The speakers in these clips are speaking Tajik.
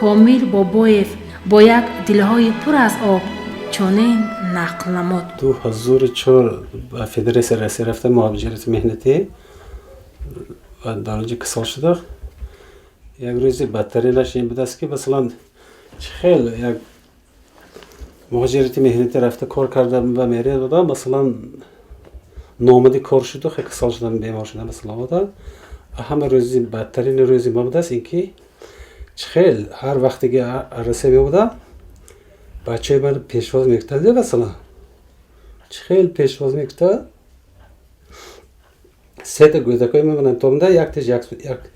комил бобоев бо як дилҳои пур аз об чунин нақл намуд. 2004 ба федерация Россия рафтам муҳоҷирати меҳнатӣ ва дар онҷа касал шудах. Як рӯзи бадтаринаш ин будааст ки масалан чихел як муҳоҷирати меҳнатӣ рафта кор карда ва мерияд буда масалан номади кор шудах касал шудан бемор шудан масалан буда ҳама рӯзи бадтарини рӯзи ма будааст ин ки чихел ҳар вақте ки араса мебуда бачаи ман пешвоз мекунад масалан чихел пешвоз мекунад сета гӯдакои мемонанд томда яктиш як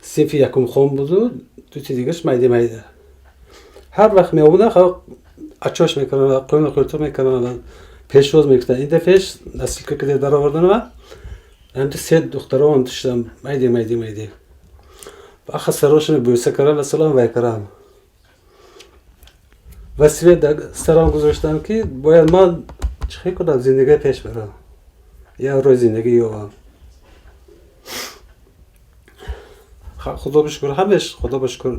синфи якум хом буду дути дигарш майда майда ҳар вақт меомада ачош мекунад қӯйна қӯртуқ мекунад пешвоз мекунад ин дафъеш насилка каде дароварданием анди се духтарон туштам майда майда майда аха сарошами бӯса кардам масалан вай кардам василе сарам гузоштам ки бояд ман чихел кунам зиндагӣ пеш барам як рӯз зиндагӣ ёбам. خدا بشکر همش خدا بشکر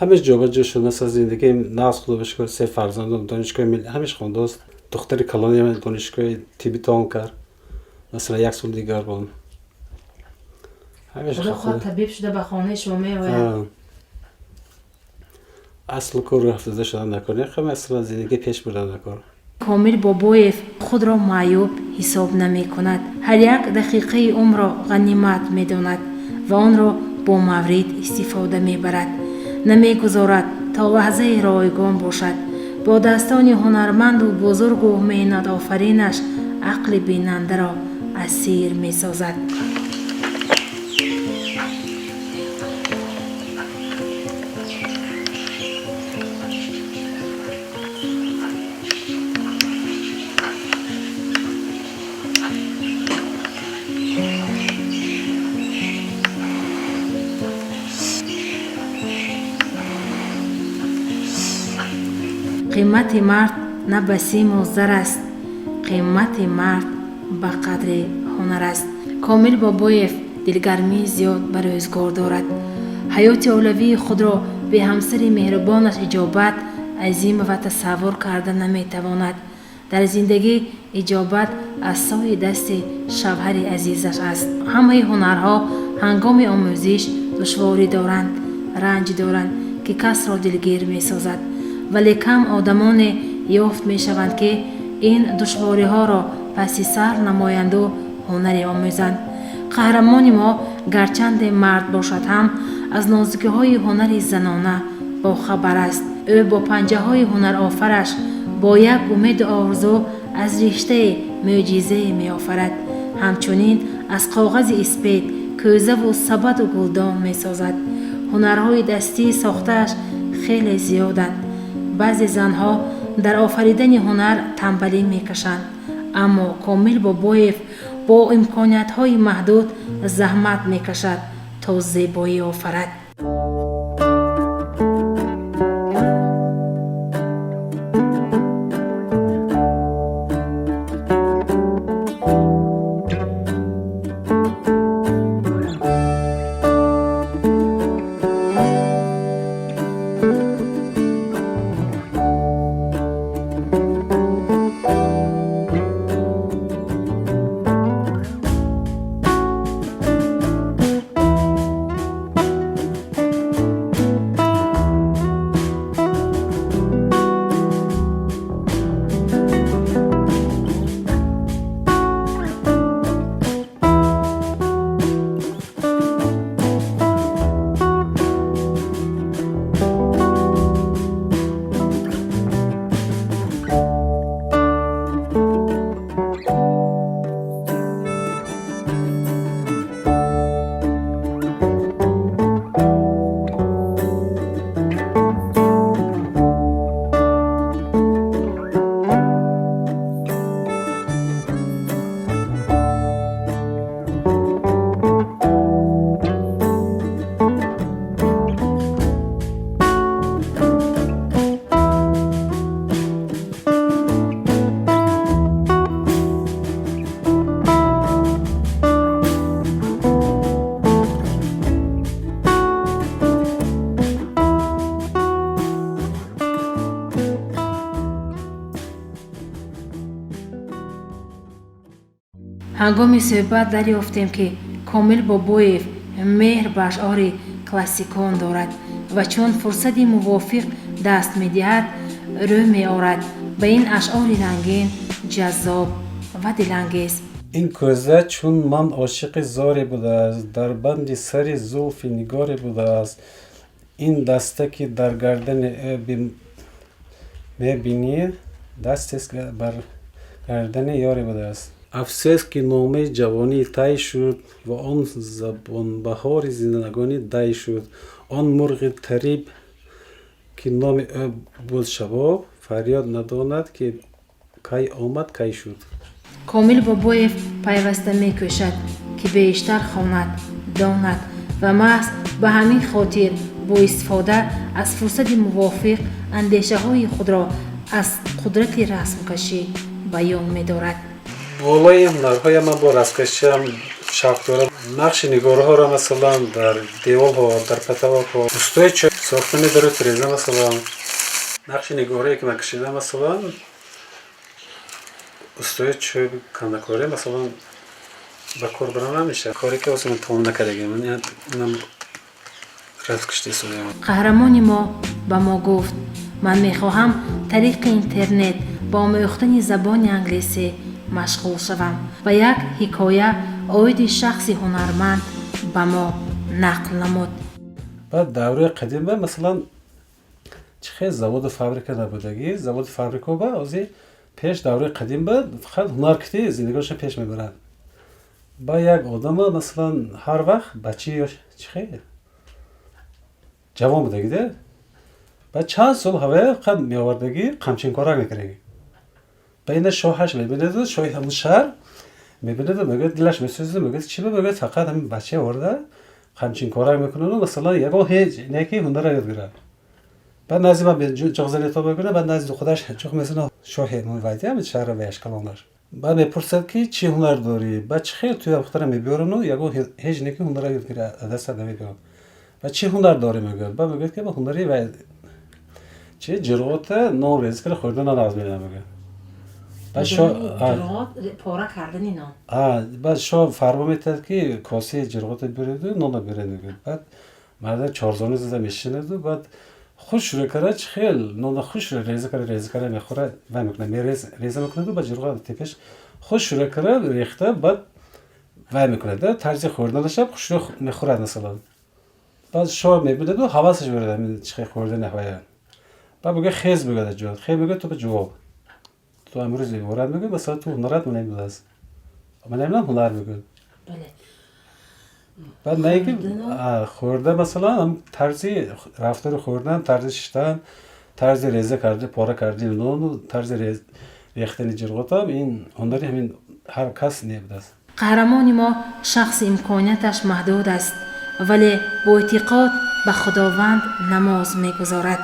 همش جابجا شد مثلا زندگی ناز خدا بشکر سه فرزندم دانشگاه ملی همش خونده است دختر کلانی من دانشگاه طبی تمام کرد مثلا یک سال دیگر بودم همش خدا طبیب شده به خانه شما میآید اصل کار رفته شدن نکنه خب مثلا زندگی پیش بردن نکن. کامل بابایف خود را معیوب حساب نمی کند هر یک دقیقه عمر را غنیمت می داند و آن را با مورد استفاده می برد نمی گذارد تا لحظه رایگان باشد با دستان هنرمند و بزرگ و مهنت آفرینش عقل بیننده را اسیر می سازد. قیمت مرد نه به سیم و زر است قیمت مرد به قدر هنر است. کامل بابایف دلگرمی زیاد بر روزگار دارد حیات اولوی خود را به همسر مهربانش اجابت عظیم و تصور کرده نمی تواند. در زندگی اجابت از سایه دست شوهر عزیزش است. همه هنرها هنگام آموزش دشواری دارند رنج دارند که کس را دلگیر می سازد ولی کم آدمان یافت می شوند که این دشواری ها را پس سر نمایند و هنر آموزند. قهرمان ما گرچند مرد باشد هم از نازکی های هنر زنانه با خبر است. او با پنجه های هنر آفرش با یک امید آرزو از رشته معجزه می آفرد. همچنین از کاغذ اسپید کوزه و سبد و گلدان می سازد. هنرهای دستی ساختش خیلی زیادند. بعضی زنها در آفریدن هنر تنبلی میکشند اما کامل بابایف با امکانیت های محدود زحمت میکشد تا زیبایی آفرد. ҳангоми суҳбат дарёфтем ки комил бобоев меҳр ба ашъори классикон дорад ва чун фурсати мувофиқ даст медиҳад рӯ меорад ба ин ашъори рангин, ҷаззоб ва дилангез. ин кӯза чун ман ошиқи зоре будааст, дар банди сари зулфи нигоре будааст. ин даста ки дар гардани ӯ мебинӣ, дастест бар гардани ёре будааст. афсӯс ки номаи ҷавонӣ тай шуд ва он забонбаҳори зиндагонӣ дай шуд. он мурғи тариб ки номи ӯ буд шабоб, фарёд надонад ки кай омад, кай шуд. комил бобоев пайваста мекӯшад ки бештар хонад, донад ва маҳз ба ҳамин хотир бо истифода аз фурсати мувофиқ андешаҳои худро аз қудрати расмкашӣ баён медорад. болои ҳунарҳоям ман бо расмкашиам шавқ дорам. нақши нигорҳоро масалан дар деволҳо, дар патавакҳо устои чӯ сохтани дару тиреза, масалан нақши нигорие ки ман кашидам, масалан устои чӯ кандакорӣ, масалан ба кор барам намешавад. коре ки осо ман тамом накардагем, инам расмкашии содаам. қаҳрамони мо ба мо гуфт: ман мехоҳам тариқи интернет ба омӯхтани забони англисӣ машғул шавам ва як ҳикоя оиди шахси ҳунарманд ба мо нақл намуд. баъд давраи қадим ба масалан чихел заводу фабрика набудагӣ, заводу фабрика ба ози пеш давраи қадим ба фақат ҳунар кити зиндагиашон пеш мебарад. ба як одама масалан ҳар вақт бачи ё чихел ҷавон будагида, ба чанд сол ҳавая фақат меовардагӣ қамчинкорак мекардагӣ. ба ина шоҳаш мебинеду, шоҳи ҳамун шаҳр мебинеду, мегӯяд дилаш месӯзиду, мегӯяд чӣ ба, мегӯяд фақат ҳамин бача оварда қамчинкорак мекунаду, масалан ягон ҳеҷ неки ҳунара ёд гирад. баъд назди ман ҷоғзалето мекунад, баъд назди худаш ҷоғ месуна шоҳи вайди ҳамин шаҳра ваяш калонаш. баъд мепурсад ки чӣ ҳунар дорӣ? ба чихел ту яхтара мебиёрану ягон ҳеҷ неки ҳунара ёд гирад дастат намебиёрад. ба чӣ ҳунар дорӣ мегӯяд? Ба мегӯяд ки ба ҳунари вай чӣ ҷирғота нон рез кара хӯрдан нағз медам мегӯяд. баъд шоҳ фармо метад ки косаи ҷирғота биреду, нона бире мегӯяд. баъд марда чорзони зада мешинеду, баъд худ шурӯъ кара чихел нона худ шурӯъ реза кара мехӯрад, вай мекунад, мереза мекунаду ба ҷирғота тепеш худ шурӯъ кара рехта, баъд вай мекунад, тарзи хӯрданашам худ шурӯъ мехӯрад масалан. баъд шоҳ мебинаду ҳавасаш меорад ҳамин чихел хӯрдани ҳавая. баъд мегӯяд хез мегӯяд аҷоҳат, хез мегӯяд ту ба ҷавоб. ту амрӯз иборат мегӯяд, масалан ту ҳунарат ман намебудааст. ман намедонам ҳунар мегӯяд. баъд не ки хӯрда масалан тарзи рафтори хӯрдан, тарзи шиштан, тарзи реза карди, пора кардани нону тарзи рехтани ҷирғотам ин ҳунари ҳамин ҳар кас небудааст. қаҳрамони мо шахси имконияташ маҳдуд аст, вале бо эътиқод ба худованд намоз мегузорад.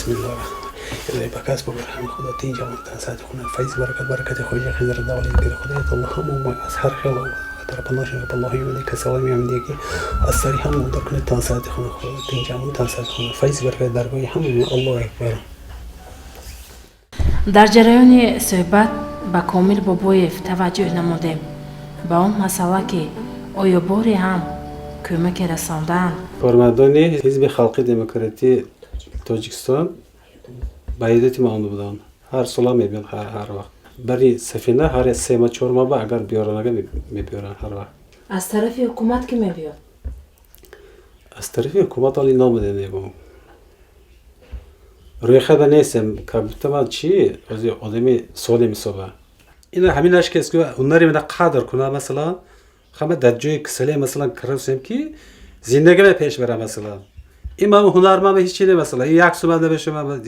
بسم الله الهی بکس ببرم خدا تین جمع تنسات خونه فیض برکت خوجه خضر داولی بیر خدایت الله همون از هر خیل در پناه شما الله یونی کسالی میامدی که از سری همون در کنه تنسات خونه خدا تین جمع تنسات خونه فیض برکت درگاه همون الله اکبر. дар ҷараёни суҳбат ба комил бобоев таваҷҷӯҳ намудем ба он масъала ки оё боре ҳам кӯмаке расондаанд. فرماندانی حزب خلقی دموکراتی توجیکستان به ایدتی مانده بودند. هر سال میبینن هر وقت. برای سفینه هر 3 ماه 4 ماه اگر بیارن اگر میبیارن هر وقت. аз тарафи ҳукумат ки мебиёд؟ از طرف حکومت علی نامده نیبود. روی خود نیستم که بتوان چی از آدمی سالی میسازه. این همینش که اسکو هنری من قدر کنه مثلا خمه در جای کسلی مثلا کارسیم کی زندگی من پیش برم مثلا. این من هنر من هیچ چیزی مثلا این یک سومه نمیشه من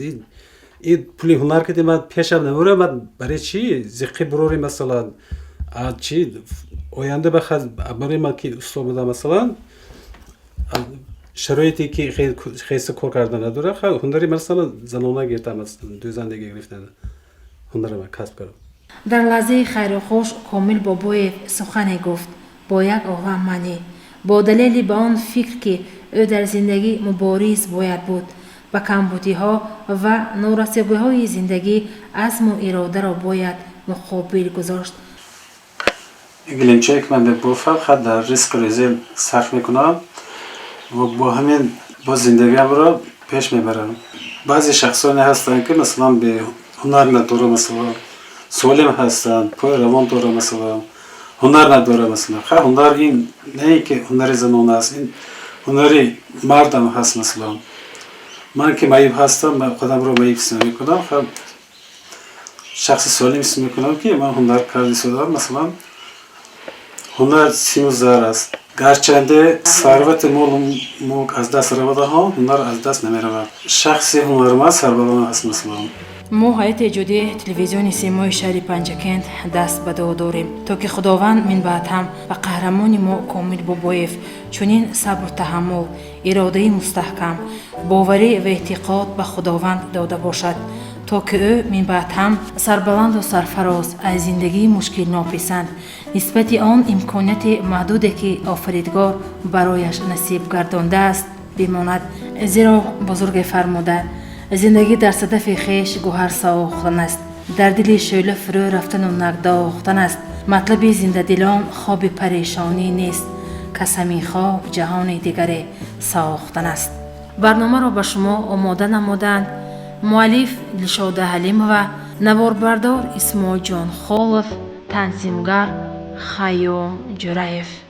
این پولی هنر که من پیشم نمیره من برای چی زخی بروری مثلا چی آینده بخواد برای من کی اسلام دام مثلا شرایطی که خیلی کار کردن نداره هنری مثلا زنانه گرفتم مثلا دو زندگی گرفتن هنر من کسب کردم. дар лаҳзаи хайру хуш комил бобоев сухане гуфт бо як оғам маънӣ бо далели ба он фикр ки ӯ дар зиндагӣ мубориз бояд буд ба камбудиҳо ва норасивиҳои зиндагӣ азму иродаро бояд муқобил гузошт. گلنچه که من به بوفق خود در ریسک ریزی صرف میکنم و با همین با زندگیم را پیش میبرم. بعضی شخصانی هستند که مثلا به هنر نداره مثلا سالم هستند پای روان داره مثلا هنر نداره مثلا هنر این نه که هنر زنان است این هنری مردم هست مثلا من که معیوب هستم من خودم رو معیوب اسم میکنم شخص سالم اسم میکنم که من هنر کردی شدم مثلا هنر سیموزار است گرچنده ثروت ملک از دست رفته ها هنر از دست نمیرود شخص هنرمند سربلند است مثلا мо ҳайати ҷудии телевизиони симои шаҳри панҷакент даст ба дуо дорем то ки худованд минбаъд-ҳам ба қаҳрамони мо комил бобоев чунин сабру таҳаммул иродаи мустаҳкам боварӣ ва эътиқод ба худованд дода бошад то ки ӯ минбаъд-ҳам сарбаланду сарфароз аз зиндагии мушкилнописанд нисбати он имконияти маҳдуде ки офаридгор барояш насиб гардондааст бимонад зиро бузурге фармуда زندگی در صدف خیش گوهر ساختن است در دل شعله فرو رفتن و نگداختن است مطلب زنده دلان خواب پریشانی نیست کسمی خواب جهان دیگری ساختن است. برنامه را به شما آماده نمودند مؤلف دلشاد حلیم و نواربردار اسماعیل جان خالف تنظیمگر خیام جرایف.